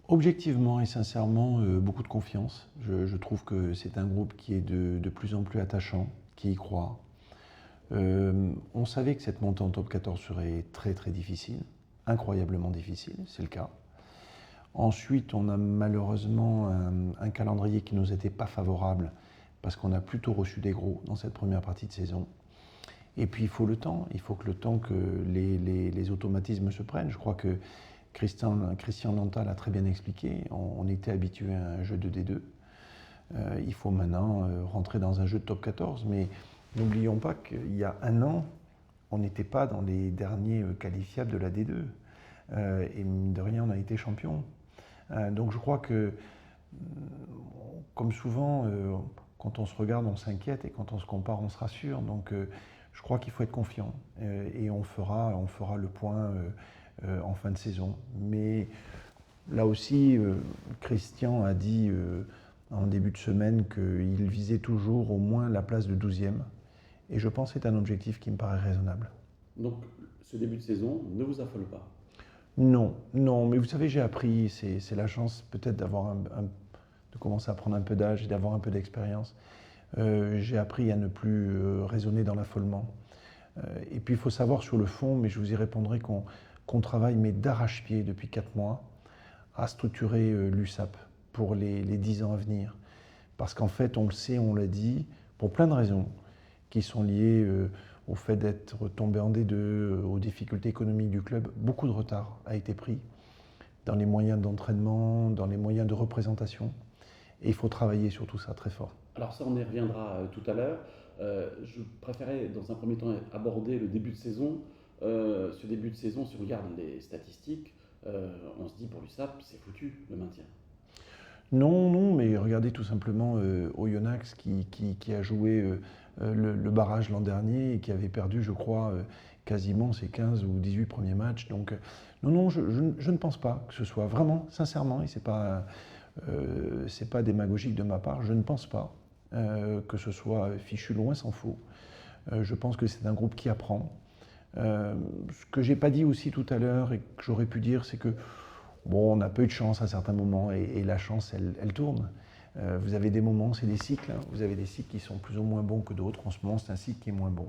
Objectivement et sincèrement, beaucoup de confiance. Je trouve que c'est un groupe qui est de plus en plus attachant, qui y croit. On savait que cette montée en top 14 serait très très difficile, incroyablement difficile, c'est le cas. Ensuite, on a malheureusement un calendrier qui ne nous était pas favorable parce qu'on a plutôt reçu des gros dans cette première partie de saison. Et puis il faut le temps, il faut que le temps que les automatismes se prennent. Je crois que Christian Lanta l'a très bien expliqué, on était habitué à un jeu de D2. Il faut maintenant rentrer dans un jeu de top 14, mais n'oublions pas qu'il y a un an, on n'était pas dans les derniers qualifiables de la D2. Et mine de rien, on a été champion. Donc je crois que, comme souvent, quand on se regarde, on s'inquiète, et quand on se compare, on se rassure. Donc je crois qu'il faut être confiant, et on fera le point en fin de saison. Mais là aussi, Christian a dit en début de semaine qu'il visait toujours au moins la place de 12e. Et je pense que c'est un objectif qui me paraît raisonnable. Donc, ce début de saison ne vous affole pas. Non, non, mais vous savez, j'ai appris, c'est la chance peut-être de commencer à prendre un peu d'âge et d'avoir un peu d'expérience. J'ai appris à ne plus raisonner dans l'affolement. Et puis il faut savoir sur le fond, mais je vous y répondrai qu'on travaille mais d'arrache-pied depuis 4 mois à structurer l'USAP pour les 10 ans à venir. Parce qu'en fait, on le sait, on l'a dit, pour plein de raisons qui sont liées au fait d'être tombé en D2, aux difficultés économiques du club. Beaucoup de retard a été pris dans les moyens d'entraînement, dans les moyens de représentation. Et il faut travailler sur tout ça très fort. Alors ça, on y reviendra tout à l'heure. Je préférais, dans un premier temps, aborder le début de saison. Ce début de saison, si on regarde les statistiques, on se dit pour l'USAP, c'est foutu, le maintien. Non, non, mais regardez tout simplement Oyonnax qui a joué le barrage l'an dernier et qui avait perdu, je crois, quasiment ses 15 ou 18 premiers matchs. Donc, non, non, je ne pense pas que ce soit vraiment, sincèrement, et c'est pas démagogique de ma part, je ne pense pas que ce soit fichu, loin s'en faut. Je pense que c'est un groupe qui apprend. Ce que j'ai pas dit aussi tout à l'heure et que j'aurais pu dire, c'est que bon, on a peu eu de chance à certains moments et la chance, elle tourne. Vous avez des moments, c'est des cycles. Hein. Vous avez des cycles qui sont plus ou moins bons que d'autres. En ce moment, c'est un cycle qui est moins bon.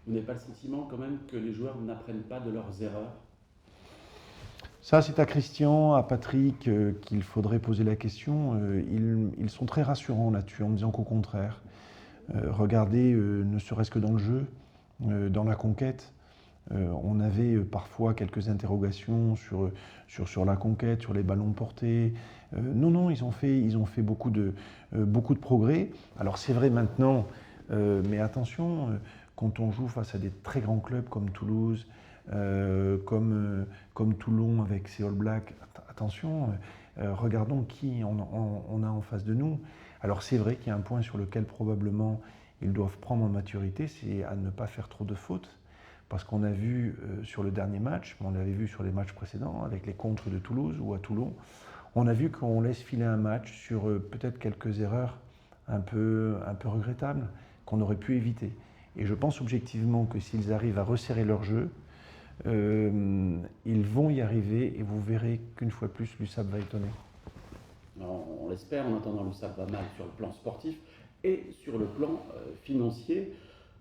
Vous n'avez pas le sentiment quand même que les joueurs n'apprennent pas de leurs erreurs? Ça, c'est à Christian, à Patrick qu'il faudrait poser la question. Ils sont très rassurants là-dessus en me disant qu'au contraire, regardez, ne serait-ce que dans le jeu, dans la conquête, on avait parfois quelques interrogations sur la conquête, sur les ballons portés. Non, non, ils ont fait beaucoup de progrès. Alors c'est vrai maintenant, mais attention, quand on joue face à des très grands clubs comme Toulouse, comme Toulon avec ses All Blacks, attention, regardons qui on a en face de nous. Alors c'est vrai qu'il y a un point sur lequel probablement ils doivent prendre en maturité, c'est à ne pas faire trop de fautes. Parce qu'on a vu sur le dernier match, mais on l'avait vu sur les matchs précédents, avec les contres de Toulouse ou à Toulon, on a vu qu'on laisse filer un match sur peut-être quelques erreurs un peu regrettables qu'on aurait pu éviter. Et je pense objectivement que s'ils arrivent à resserrer leur jeu, ils vont y arriver et vous verrez qu'une fois de plus, l'USAP va étonner. Alors, on l'espère, en attendant, l'USAP va mal sur le plan sportif et sur le plan financier.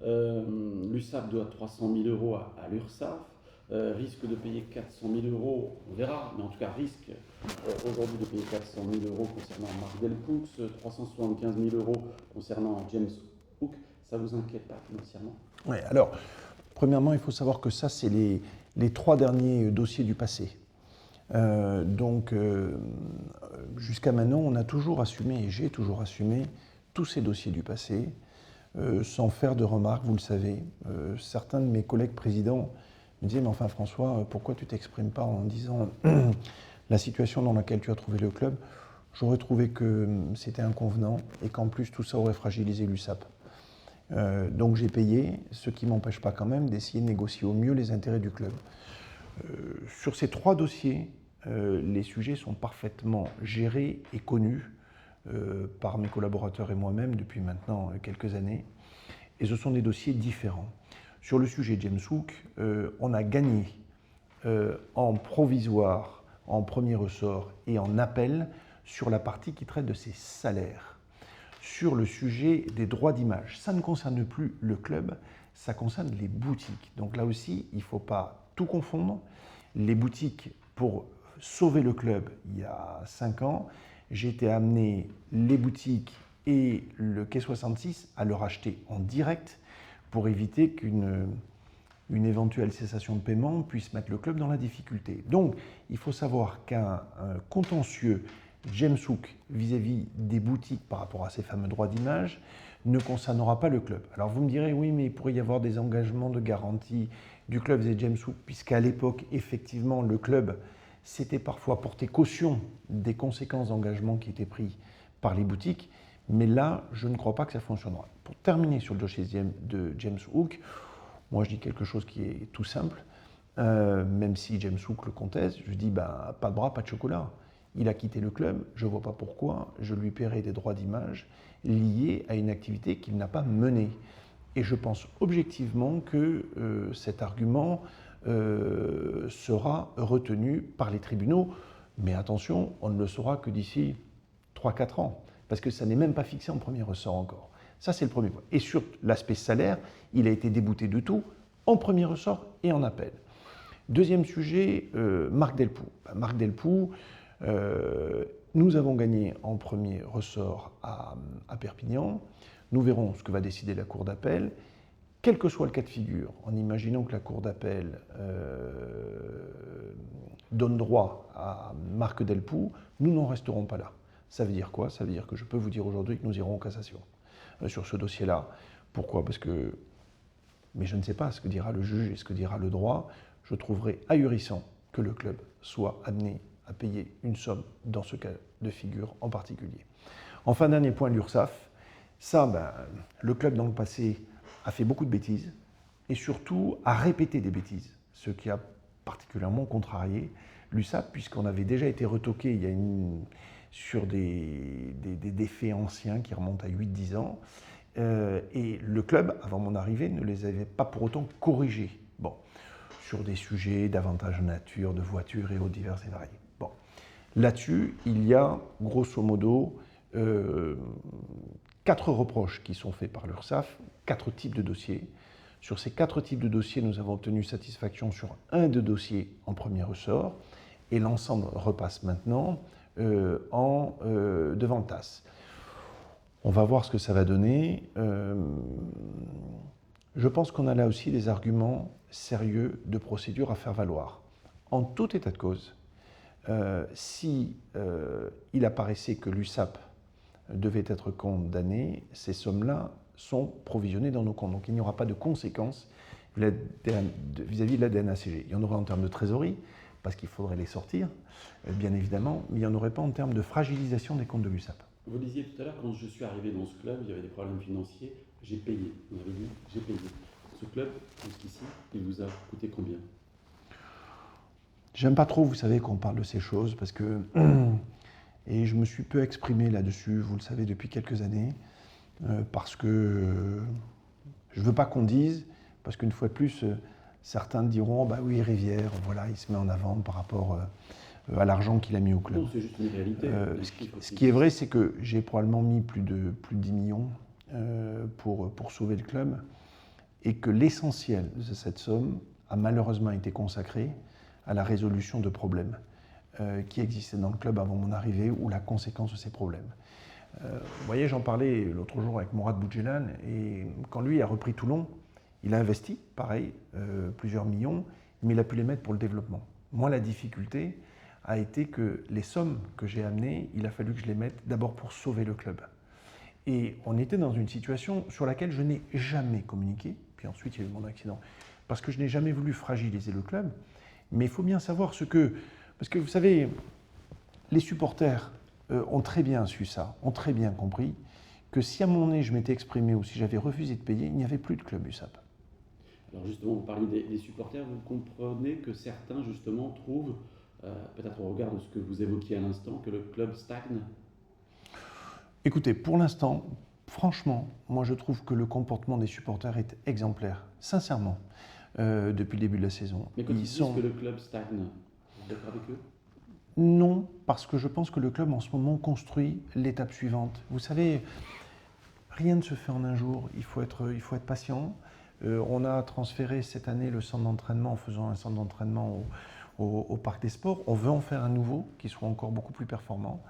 L'USAP doit 300 000 euros à l'URSSAF, risque de payer 400 000 euros, on verra, mais en tout cas risque aujourd'hui de payer 400 000 euros concernant Marc Delpoux, 375 000 euros concernant James Hook. Ça vous inquiète pas financièrement? Oui, alors, premièrement, il faut savoir que ça, c'est les 3 derniers dossiers du passé. Donc, jusqu'à maintenant, on a toujours assumé, et j'ai toujours assumé, tous ces dossiers du passé, sans faire de remarques, vous le savez. Certains de mes collègues présidents me disaient, mais enfin François, pourquoi tu ne t'exprimes pas en disant la situation dans laquelle tu as trouvé le club? J'aurais trouvé que c'était inconvenant et qu'en plus tout ça aurait fragilisé l'USAP. Donc j'ai payé, ce qui ne m'empêche pas quand même d'essayer de négocier au mieux les intérêts du club. Sur ces 3 dossiers, les sujets sont parfaitement gérés et connus par mes collaborateurs et moi-même depuis maintenant quelques années. Et ce sont des dossiers différents. Sur le sujet James Hook, on a gagné en provisoire en premier ressort et en appel sur la partie qui traite de ses salaires, sur le sujet des droits d'image. Ça ne concerne plus le club, ça concerne les boutiques. Donc là aussi, il ne faut pas tout confondre. Les boutiques, pour sauver le club il y a 5 ans, j'ai été amené les boutiques et le Quai 66 à le racheter en direct pour éviter qu'une éventuelle cessation de paiement puisse mettre le club dans la difficulté. Donc, il faut savoir qu'un contentieux James Hook vis-à-vis des boutiques par rapport à ces fameux droits d'image ne concernera pas le club. Alors vous me direz, oui, mais il pourrait y avoir des engagements de garantie du club et James Hook, puisqu'à l'époque, effectivement, le club s'était parfois porté caution des conséquences d'engagements qui étaient pris par les boutiques, mais là, je ne crois pas que ça fonctionnera. Pour terminer sur le dossier de James Hook, moi je dis quelque chose qui est tout simple, même si James Hook le conteste, je dis pas de bras, pas de chocolat. Il a quitté le club, je ne vois pas pourquoi je lui paierai des droits d'image liés à une activité qu'il n'a pas menée. Et je pense objectivement que cet argument sera retenu par les tribunaux, mais attention, on ne le saura que d'ici 3-4 ans, parce que ça n'est même pas fixé en premier ressort encore. Ça, c'est le premier point. Et sur l'aspect salaire, il a été débouté de tout, en premier ressort et en appel. Deuxième sujet, Marc Delpoux. Marc Delpoux, nous avons gagné en premier ressort à Perpignan. Nous verrons ce que va décider la Cour d'appel. Quel que soit le cas de figure, en imaginant que la Cour d'appel donne droit à Marc Delpoux, nous n'en resterons pas là. Ça veut dire quoi? Ça veut dire que je peux vous dire aujourd'hui que nous irons en cassation sur ce dossier-là. Pourquoi? Parce que, mais je ne sais pas ce que dira le juge et ce que dira le droit, je trouverai ahurissant que le club soit amené à payer une somme dans ce cas de figure en particulier. Enfin, dernier point, l'URSSAF. Ça, le club dans le passé a fait beaucoup de bêtises et surtout a répété des bêtises, ce qui a particulièrement contrarié l'USAP, puisqu'on avait déjà été retoqué sur des faits anciens qui remontent à 8-10 ans, et le club, avant mon arrivée, ne les avait pas pour autant corrigés. Bon, sur des sujets d'avantage en nature, de voitures et autres divers et variés. Bon, là-dessus, il y a grosso modo 4 reproches qui sont faits par l'URSSAF, 4 types de dossiers. Sur ces 4 types de dossiers, nous avons obtenu satisfaction sur un de dossiers en premier ressort, et l'ensemble repasse maintenant devant le TAS. On va voir ce que ça va donner. Je pense qu'on a là aussi des arguments sérieux de procédure à faire valoir. En tout état de cause, si il apparaissait que l'USAP devait être condamné, ces sommes-là sont provisionnées dans nos comptes. Donc il n'y aura pas de conséquences vis-à-vis de la DNACG. Il y en aurait en termes de trésorerie, parce qu'il faudrait les sortir, bien évidemment, mais il n'y en aurait pas en termes de fragilisation des comptes de l'USAP. Vous disiez tout à l'heure, quand je suis arrivé dans ce club, il y avait des problèmes financiers, j'ai payé. Vous m'avez dit, j'ai payé. Ce club, jusqu'ici, il vous a coûté combien? J'aime pas trop, vous savez, qu'on parle de ces choses, parce que... Et je me suis peu exprimé là-dessus, vous le savez, depuis quelques années, parce que je ne veux pas qu'on dise, parce qu'une fois de plus, certains diront, bah oui, Rivière, voilà, il se met en avant par rapport à l'argent qu'il a mis au club. Non, c'est juste une réalité. Ce qui est vrai, c'est que j'ai probablement mis plus de 10 millions pour sauver le club, et que l'essentiel de cette somme a malheureusement été consacré à la résolution de problèmes qui existaient dans le club avant mon arrivée ou la conséquence de ces problèmes. Vous voyez, j'en parlais l'autre jour avec Mourad Boudjelal, et quand lui a repris Toulon, il a investi, pareil, plusieurs millions, mais il a pu les mettre pour le développement. Moi, la difficulté a été que les sommes que j'ai amenées, il a fallu que je les mette d'abord pour sauver le club. Et on était dans une situation sur laquelle je n'ai jamais communiqué, puis ensuite il y a eu mon accident, parce que je n'ai jamais voulu fragiliser le club, mais il faut bien savoir ce que... Parce que vous savez, les supporters ont très bien su ça, ont très bien compris que si à mon nez je m'étais exprimé ou si j'avais refusé de payer, il n'y avait plus de club USAP. Alors justement, vous parlez des supporters, vous comprenez que certains justement trouvent, peut-être au regard de ce que vous évoquiez à l'instant, que le club stagne? Écoutez, pour l'instant, franchement, moi je trouve que le comportement des supporters est exemplaire, sincèrement, depuis le début de la saison. Mais quand ils disent que le club stagne, vous êtes d'accord avec eux? Non, parce que je pense que le club en ce moment construit l'étape suivante. Vous savez, rien ne se fait en un jour, il faut être patient. On a transféré cette année le centre d'entraînement en faisant un centre d'entraînement au Parc des Sports. On veut en faire un nouveau qui soit encore beaucoup plus performant.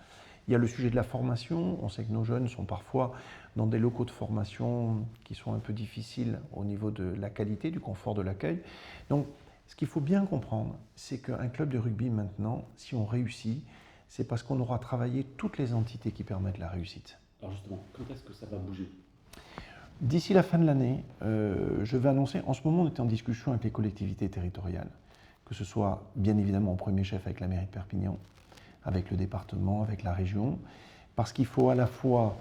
Il y a le sujet de la formation. On sait que nos jeunes sont parfois dans des locaux de formation qui sont un peu difficiles au niveau de la qualité, du confort de l'accueil. Donc, ce qu'il faut bien comprendre, c'est qu'un club de rugby maintenant, si on réussit, c'est parce qu'on aura travaillé toutes les entités qui permettent la réussite. Alors justement, quand est-ce que ça va bouger? D'ici la fin de l'année, je vais annoncer, en ce moment on est en discussion avec les collectivités territoriales, que ce soit bien évidemment en premier chef avec la mairie de Perpignan, avec le département, avec la région, parce qu'il faut à la fois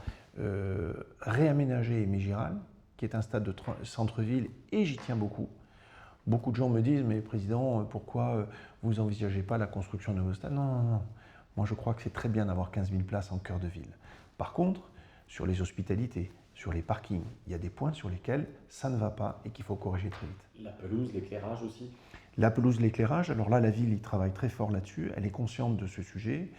réaménager Aimé-Giral, qui est un stade de centre-ville, et j'y tiens beaucoup. Beaucoup de gens me disent, mais président, pourquoi vous n'envisagez pas la construction d'un nouveau stade? Non, non, non. Moi je crois que c'est très bien d'avoir 15 000 places en cœur de ville. Par contre, sur les hospitalités, sur les parkings, il y a des points sur lesquels ça ne va pas et qu'il faut corriger très vite. La pelouse, l'éclairage aussi? La pelouse, l'éclairage, alors là la ville y travaille très fort là-dessus, elle est consciente de ce sujet.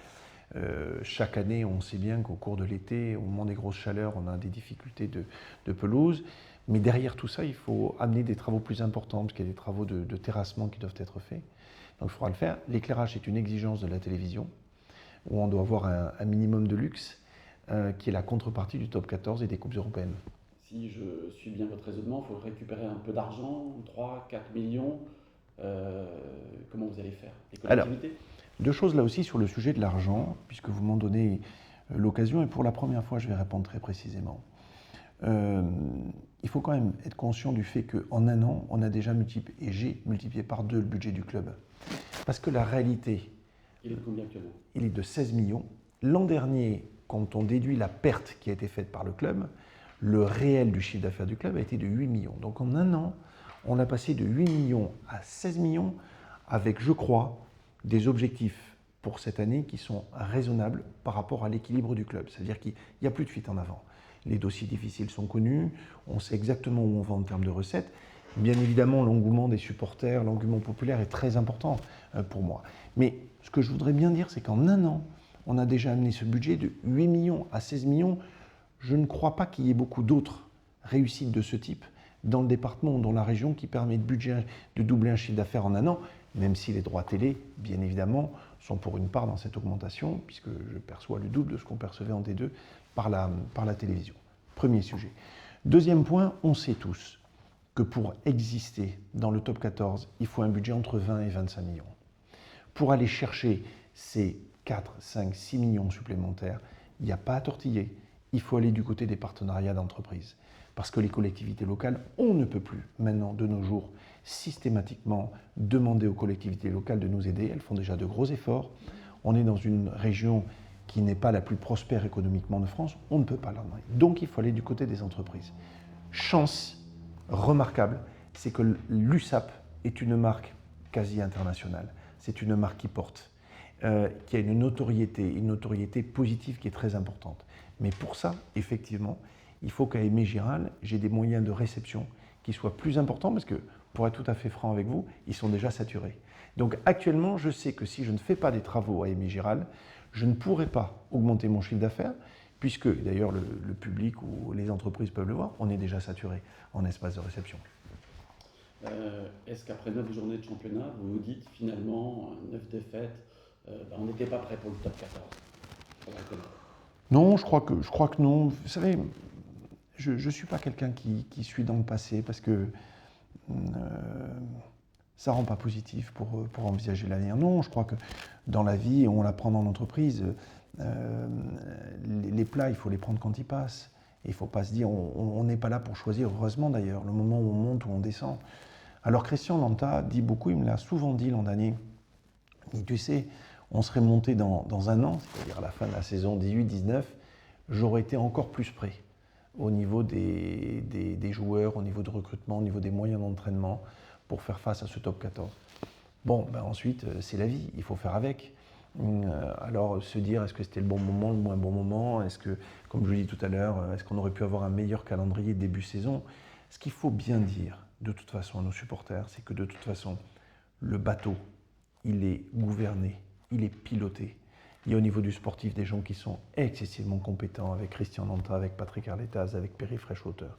Chaque année, on sait bien qu'au cours de l'été, au moment des grosses chaleurs, on a des difficultés de pelouse. Mais derrière tout ça, il faut amener des travaux plus importants, parce qu'il y a des travaux de terrassement qui doivent être faits. Donc il faudra le faire. L'éclairage est une exigence de la télévision, où on doit avoir un minimum de luxe, qui est la contrepartie du top 14 et des coupes européennes. Si je suis bien votre raisonnement, il faut récupérer un peu d'argent, 3, 4 millions. Comment vous allez faire? Les collectivités? Alors, deux choses là aussi sur le sujet de l'argent, puisque vous m'en donnez l'occasion, et pour la première fois, je vais répondre très précisément. Il faut quand même être conscient du fait qu'en un an, on a déjà multiplié, et j'ai multiplié par 2 le budget du club. Parce que la réalité, il est de combien actuellement? Il est de 16 millions. L'an dernier, quand on déduit la perte qui a été faite par le club, le réel du chiffre d'affaires du club a été de 8 millions. Donc en un an, on a passé de 8 millions à 16 millions avec, je crois, des objectifs pour cette année qui sont raisonnables par rapport à l'équilibre du club. C'est-à-dire qu'il n'y a plus de fuite en avant. Les dossiers difficiles sont connus, on sait exactement où on va en termes de recettes. Bien évidemment, l'engouement des supporters, l'engouement populaire est très important pour moi. Mais ce que je voudrais bien dire, c'est qu'en un an, on a déjà amené ce budget de 8 millions à 16 millions. Je ne crois pas qu'il y ait beaucoup d'autres réussites de ce type dans le département ou dans la région qui permet de doubler un chiffre d'affaires en un an, même si les droits télé, bien évidemment, sont pour une part dans cette augmentation, puisque je perçois le double de ce qu'on percevait en D2 par la télévision. Premier sujet. Deuxième point, on sait tous que pour exister dans le top 14, il faut un budget entre 20 et 25 millions. Pour aller chercher ces 4, 5, 6 millions supplémentaires, il n'y a pas à tortiller. Il faut aller du côté des partenariats d'entreprise. Parce que les collectivités locales, on ne peut plus maintenant, de nos jours, systématiquement demander aux collectivités locales de nous aider. Elles font déjà de gros efforts. On est dans une région qui n'est pas la plus prospère économiquement de France. On ne peut pas leur demander. Donc il faut aller du côté des entreprises. Chance remarquable, c'est que l'USAP est une marque quasi internationale. C'est une marque qui porte, qui a une notoriété positive qui est très importante. Mais pour ça, effectivement, il faut qu'à Aimé-Giral, j'ai des moyens de réception qui soient plus importants parce que, pour être tout à fait franc avec vous, ils sont déjà saturés. Donc actuellement, je sais que si je ne fais pas des travaux à Aimé-Giral, je ne pourrai pas augmenter mon chiffre d'affaires puisque, d'ailleurs, le public ou les entreprises peuvent le voir, on est déjà saturé en espace de réception. Est-ce qu'après 9 journées de championnat, vous vous dites finalement, 9 défaites, on n'était pas prêt pour le top 14? Non, je crois que non. Vous savez, je ne suis pas quelqu'un qui suit dans le passé parce que ça ne rend pas positif pour envisager l'avenir. Non, je crois que dans la vie, on l'apprend dans l'entreprise, les plats, il faut les prendre quand ils passent. Il ne faut pas se dire, on n'est pas là pour choisir, heureusement d'ailleurs, le moment où on monte ou on descend. Alors Christian Lanta dit beaucoup, il me l'a souvent dit l'an dernier, il dit, tu sais, on serait monté dans un an, c'est-à-dire à la fin de la saison 18-19, j'aurais été encore plus près au niveau des joueurs, au niveau de recrutement, au niveau des moyens d'entraînement pour faire face à ce top 14. Bon, ben ensuite, c'est la vie, il faut faire avec. Alors se dire, est-ce que c'était le bon moment, le moins bon moment? Est-ce que, comme je vous l'ai dit tout à l'heure, est-ce qu'on aurait pu avoir un meilleur calendrier début saison? Ce qu'il faut bien dire, de toute façon, à nos supporters, c'est que de toute façon, le bateau, il est gouverné il est piloté. Il y a au niveau du sportif des gens qui sont excessivement compétents, avec Christian Lanta, avec Patrick Arletaz, avec Perry Freshwater.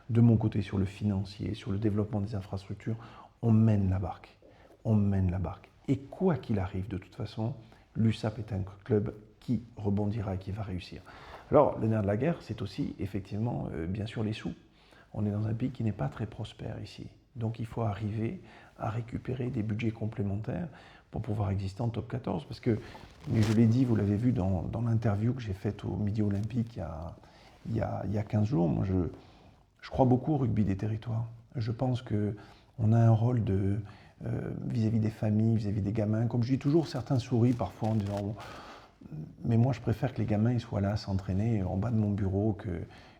De mon côté, sur le financier, sur le développement des infrastructures, on mène la barque. On mène la barque. Et quoi qu'il arrive, de toute façon, l'USAP est un club qui rebondira et qui va réussir. Alors, le nerf de la guerre, c'est aussi, effectivement, bien sûr, les sous. On est dans un pays qui n'est pas très prospère ici. Donc, il faut arriver à récupérer des budgets complémentaires pour pouvoir exister en top 14. Parce que, je l'ai dit, vous l'avez vu dans l'interview que j'ai faite au Midi Olympique il y a 15 jours, moi, je crois beaucoup au rugby des territoires. Je pense qu'on a un rôle vis-à-vis des familles, vis-à-vis des gamins. Comme je dis toujours, certains sourient parfois en disant mais moi je préfère que les gamins ils soient là à s'entraîner en bas de mon bureau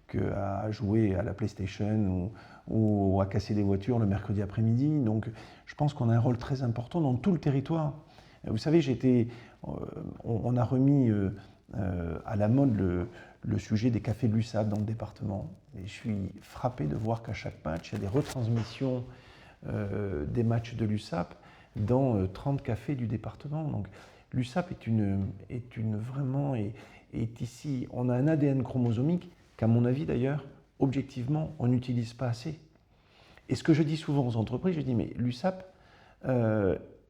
que à jouer à la PlayStation ou à casser des voitures le mercredi après-midi. Donc je pense qu'on a un rôle très important dans tout le territoire. Vous savez, on a remis à la mode le sujet des cafés de l'USAP dans le département. Et je suis frappé de voir qu'à chaque match, il y a des retransmissions des matchs de l'USAP dans 30 cafés du département. Donc l'USAP est ici. On a un ADN chromosomique qu'à mon avis d'ailleurs, objectivement, on n'utilise pas assez. Et ce que je dis souvent aux entreprises, je dis mais l'USAP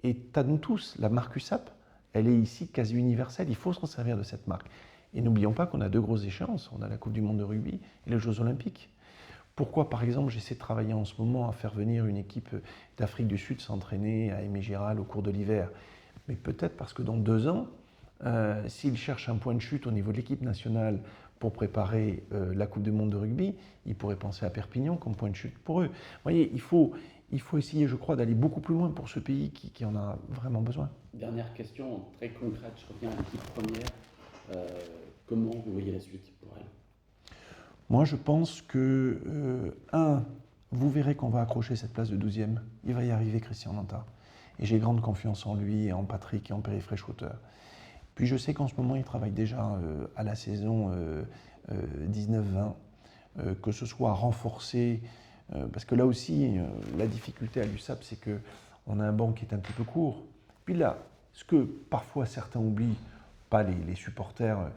est à nous tous. La marque USAP, elle est ici quasi universelle. Il faut se servir de cette marque. Et n'oublions pas qu'on a deux grosses échéances. On a la Coupe du Monde de rugby et les Jeux Olympiques. Pourquoi, par exemple, j'essaie de travailler en ce moment à faire venir une équipe d'Afrique du Sud s'entraîner à Aimé Giral au cours de l'hiver? Mais peut-être parce que dans 2 ans, s'ils cherchent un point de chute au niveau de l'équipe nationale pour préparer la Coupe du Monde de rugby, ils pourraient penser à Perpignan comme point de chute pour eux. Vous voyez, il faut essayer, je crois, d'aller beaucoup plus loin pour ce pays qui en a vraiment besoin. Dernière question très concrète, je reviens à l'équipe première. Comment vous voyez la suite pour elle? Moi, je pense que, vous verrez qu'on va accrocher cette place de 12e. Il va y arriver, Christian Lanta. Et j'ai grande confiance en lui, et en Patrick et en Perry Freshwater. Puis je sais qu'en ce moment, il travaille déjà à la saison 19-20, que ce soit renforcé, parce que là aussi, la difficulté à l'USAP, c'est qu'on a un banc qui est un petit peu court. Puis là, ce que parfois certains oublient, pas les supporters,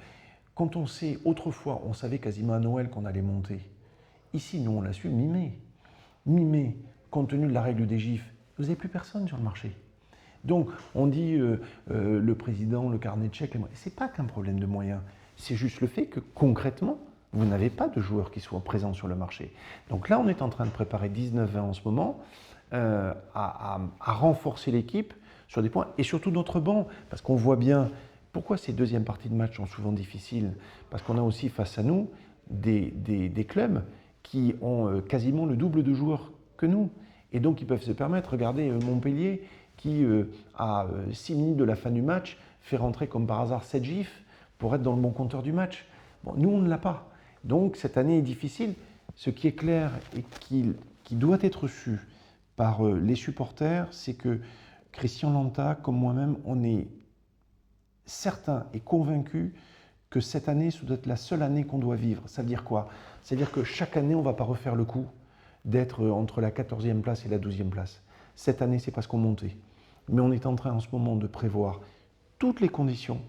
quand on sait, autrefois, on savait quasiment à Noël qu'on allait monter. Ici, nous, on l'a su mi-mai. Mi-mai, compte tenu de la règle des gifs, vous n'avez plus personne sur le marché. Donc, on dit le président, le carnet de chèques, ce n'est pas qu'un problème de moyens. C'est juste le fait que, concrètement, vous n'avez pas de joueurs qui soient présents sur le marché. Donc là, on est en train de préparer 19-20 en ce moment, à renforcer l'équipe sur des points, et surtout notre banc, parce qu'on voit bien pourquoi ces deuxièmes parties de match sont souvent difficiles. Parce qu'on a aussi face à nous des clubs qui ont quasiment le double de joueurs que nous. Et donc, ils peuvent se permettre, regardez Montpellier, qui, à 6 minutes de la fin du match, fait rentrer comme par hasard 7 gifs pour être dans le bon compteur du match. Bon, nous, on ne l'a pas. Donc, cette année est difficile. Ce qui est clair et qui doit être su par les supporters, c'est que Christian Lanta, comme moi-même, on est certain et convaincu que cette année, ça doit être la seule année qu'on doit vivre. Ça veut dire quoi? Ça veut dire que chaque année, on ne va pas refaire le coup d'être entre la 14e place et la 12e place. Cette année, c'est parce qu'on montait. Mais on est en train en ce moment de prévoir toutes les conditions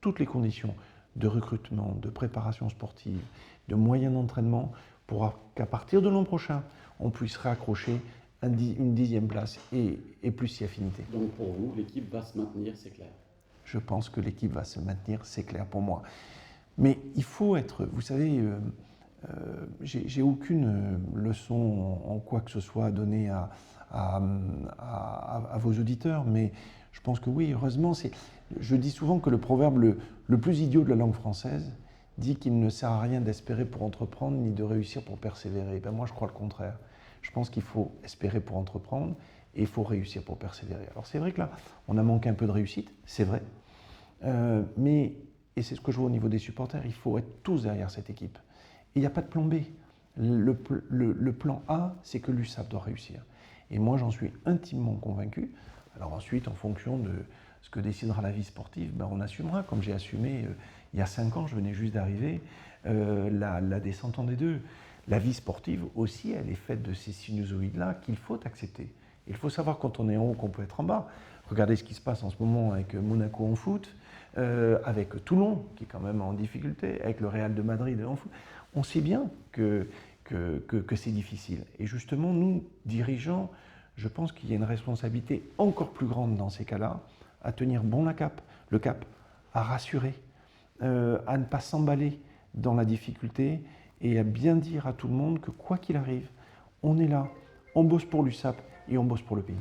de recrutement, de préparation sportive, de moyens d'entraînement pour qu'à partir de l'an prochain, on puisse raccrocher une 10e place et plus si affinité. Donc pour vous, l'équipe va se maintenir, c'est clair? Je pense que l'équipe va se maintenir, c'est clair pour moi. Mais il faut être, vous savez, j'ai aucune leçon en quoi que ce soit à donner à vos auditeurs, mais je pense que oui, heureusement, je dis souvent que le proverbe le plus idiot de la langue française dit qu'il ne sert à rien d'espérer pour entreprendre ni de réussir pour persévérer. Ben moi, je crois le contraire. Je pense qu'il faut espérer pour entreprendre et il faut réussir pour persévérer. Alors c'est vrai que là, on a manqué un peu de réussite, c'est vrai, mais, et c'est ce que je vois au niveau des supporters, il faut être tous derrière cette équipe. Et il n'y a pas de plan B. Le plan A, c'est que l'USAP doit réussir. Et moi, j'en suis intimement convaincu. Alors ensuite, en fonction de ce que décidera la vie sportive, ben on assumera, comme j'ai assumé il y a 5 ans, je venais juste d'arriver, la descente en D2. La vie sportive aussi, elle est faite de ces sinusoïdes-là qu'il faut accepter. Il faut savoir quand on est en haut qu'on peut être en bas. Regardez ce qui se passe en ce moment avec Monaco en foot, avec Toulon, qui est quand même en difficulté, avec le Real de Madrid en foot. On sait bien que c'est difficile. Et justement, nous, dirigeants, je pense qu'il y a une responsabilité encore plus grande dans ces cas-là, à tenir bon le cap, à rassurer, à ne pas s'emballer dans la difficulté et à bien dire à tout le monde que quoi qu'il arrive, on est là, on bosse pour l'USAP et on bosse pour le pays.